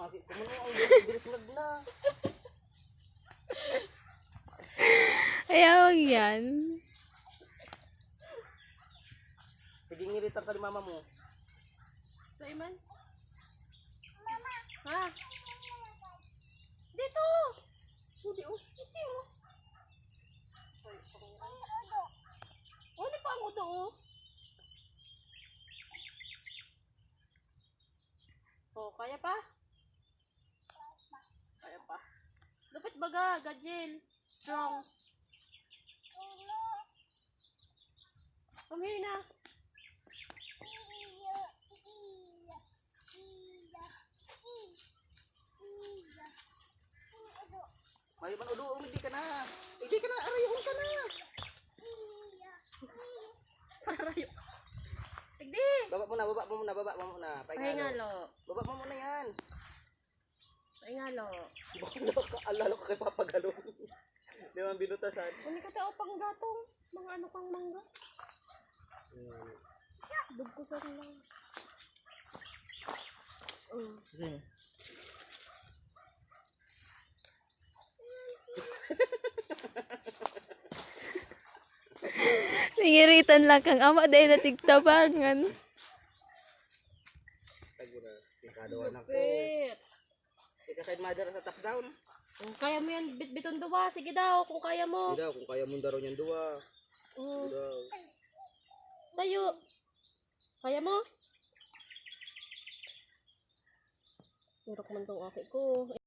aki ko mo ang bilis na. Ayaw yan. Sige ngiritan ka ni mama mo. Sa iman? Mama. Ha? Dito. Hindi oh. Hindi oh. Ano pa ang udo oh? Oh, kaya pa? Kaya pa. Lupit baga, Gajel. Strong. Come here na. May man udo, hindi ka na. Hindi ka na, arayon ka na. Parayo. Tigdi. Baba mo na. Pahingalo. Baba mo muna yan. Pahingalo. Alala ko kay papagalo. Di man binutasan. Kuni ka tao pang gatong. Mga ano kang mangga. Dugko sa lang. Sige. Ningiritan lang kang ama dahil natigtabangan. Tagura. Ikadawa na ko. Lupit. Ika kay mother sa top down. Kung kaya mo yan, bitbiton duwa. Sige daw, kung kaya mo. Hindi daw, kung kaya mo daro niyan duwa. Mm. Daw. Tayo. Kaya mo? Hirok man tong aki ko.